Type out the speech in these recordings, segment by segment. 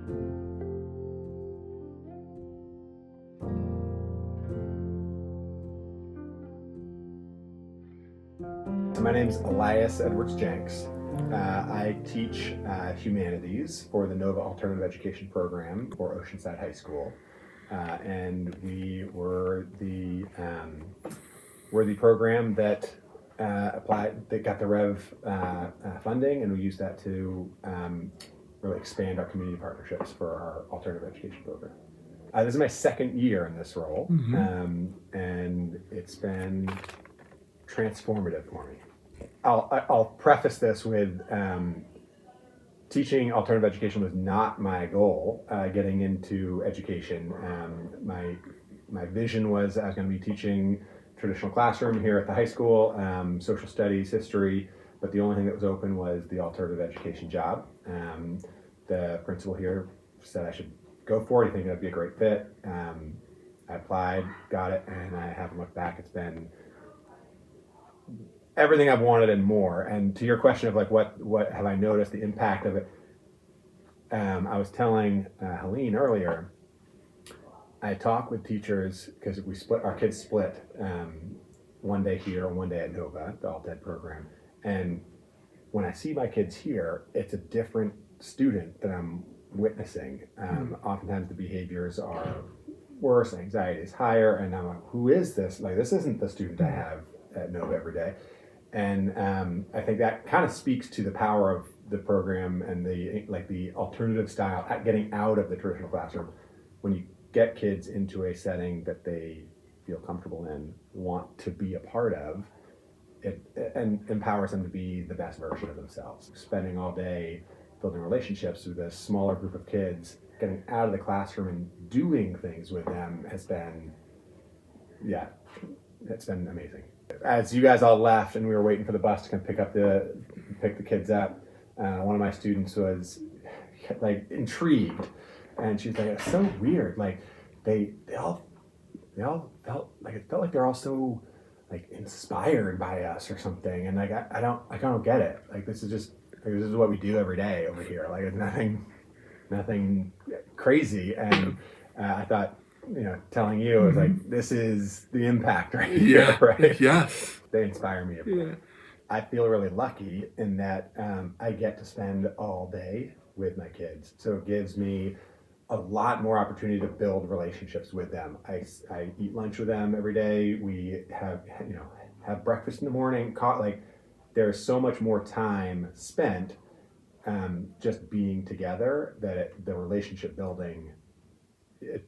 My name's Elias Edwards-Jenks. I teach Humanities for the NOVA Alternative Education Program for Oceanside High School. And we're the program that got the RREV funding, and we use that to really expand our community partnerships for our alternative education program. This is my second year in this role, and it's been transformative for me. I'll preface this with teaching alternative education was not my goal. Getting into education, my vision was I was going to be teaching traditional classroom here at the high school, social studies, history, but the only thing that was open was the alternative education job. The principal here said I should go for it. He think that'd be a great fit. I applied, got it, and I haven't looked back. It's been everything I've wanted and more. And to your question of like what have I noticed the impact of it, I was telling Helene earlier, I talk with teachers because our kids split one day here and one day at NOVA, the alt ed program. And when I see my kids here, it's a different student that I'm witnessing. Oftentimes the behaviors are worse, anxiety is higher, and I'm like, who is this? Like, this isn't the student I have at NOVA every day. And I think that kind of speaks to the power of the program and the alternative style at getting out of the traditional classroom. When you get kids into a setting that they feel comfortable in, want to be a part of, it and empowers them to be the best version of themselves. Spending all day building relationships with a smaller group of kids, getting out of the classroom and doing things with them has been, it's been amazing. As you guys all left and we were waiting for the bus to come pick the kids up, one of my students was like intrigued, and she's like, "It's so weird. Like they all felt like they're all so like inspired by us or something." And like I don't get it. Like this is what we do every day over here. Like it's nothing crazy. And I thought, telling you is like, this is the impact right here, right? Yes. They inspire me. I feel really lucky in that I get to spend all day with my kids. So it gives me a lot more opportunity to build relationships with them. I eat lunch with them every day. We have breakfast in the morning. There's so much more time spent just being together that the relationship building, it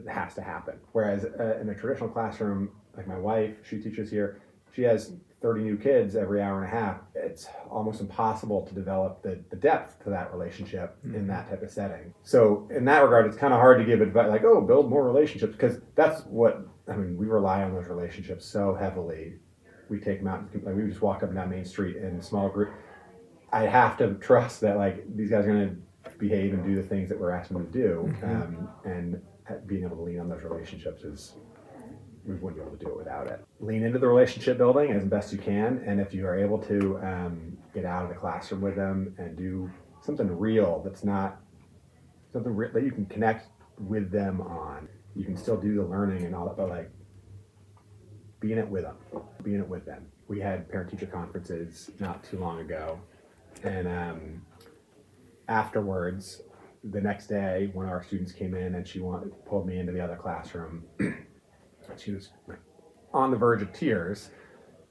has to happen. Whereas in a traditional classroom, like my wife, she teaches here, she has 30 new kids every hour and a half. It's almost impossible to develop the depth to that relationship in that type of setting. So in that regard, it's kind of hard to give advice like, oh, build more relationships, because that's we rely on those relationships so heavily. We take them out, like we just walk up and down Main Street in a small group. I have to trust that like these guys are going to behave and do the things that we're asking them to do, and being able to lean on those relationships we wouldn't be able to do it without it. Lean into the relationship building as best you can, and if you are able to get out of the classroom with them and do something real that's not something that you can connect with them on, you can still do the learning and all that, but like being it with them. We had parent-teacher conferences not too long ago, and afterwards, the next day, one of our students came in and she pulled me into the other classroom. She was like, on the verge of tears,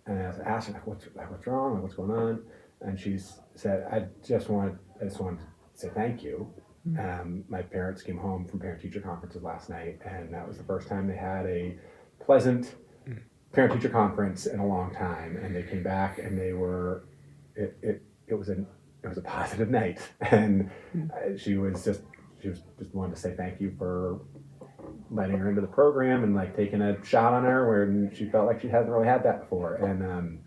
and I was asking her, what's wrong? Like, what's going on? And she said, I just wanted to say thank you. My parents came home from parent-teacher conferences last night, and that was the first time they had a pleasant parent-teacher conference in a long time. And they came back, and they were it was a positive night, and she was just wanted to say thank you for letting her into the program and like taking a shot on her where she felt like she hasn't really had that before. And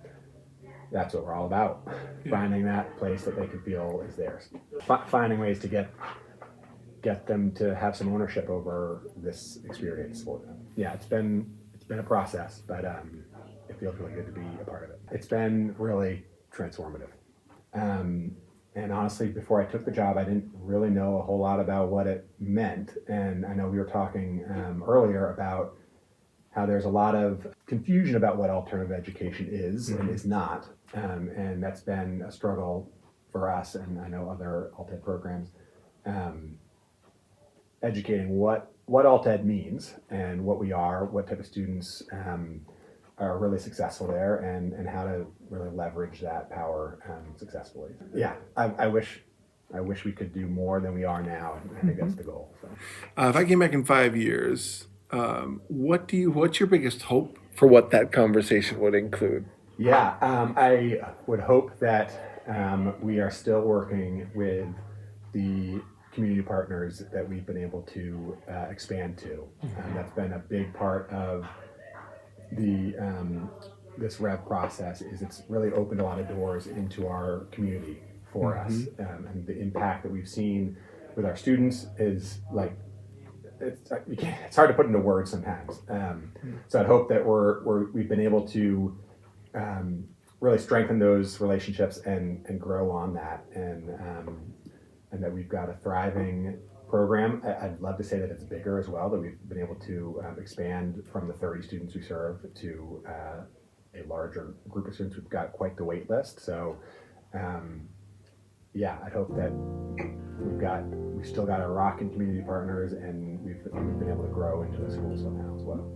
that's what we're all about, finding that place that they can feel is theirs, finding ways to get them to have some ownership over this experience for them. It's been a process, but it feels really good to be a part of it. It's been really transformative. And honestly, before I took the job, I didn't really know a whole lot about what it meant. And I know we were talking earlier about how there's a lot of confusion about what alternative education is and is not. And that's been a struggle for us, and I know other alt ed programs, um, educating what alt ed means and what we are, what type of students are really successful there, and how to really leverage that power successfully. Yeah, I wish we could do more than we are now, and I think that's the goal. So. If I came back in 5 years, what's your biggest hope for what that conversation would include? Yeah, I would hope that we are still working with the community partners that we've been able to expand to. That's been a big part of the this REV process. Is it's really opened a lot of doors into our community for us, and the impact that we've seen with our students is like it's hard to put into words sometimes. So I'd hope that we've been able to really strengthen those relationships and grow on that, and that we've got a thriving program. I'd love to say that it's bigger as well, that we've been able to expand from the 30 students we serve to a larger group of students. We've got quite the wait list. So yeah, I'd hope that we've still got our rocking community partners, and we've been able to grow into the school somehow as well.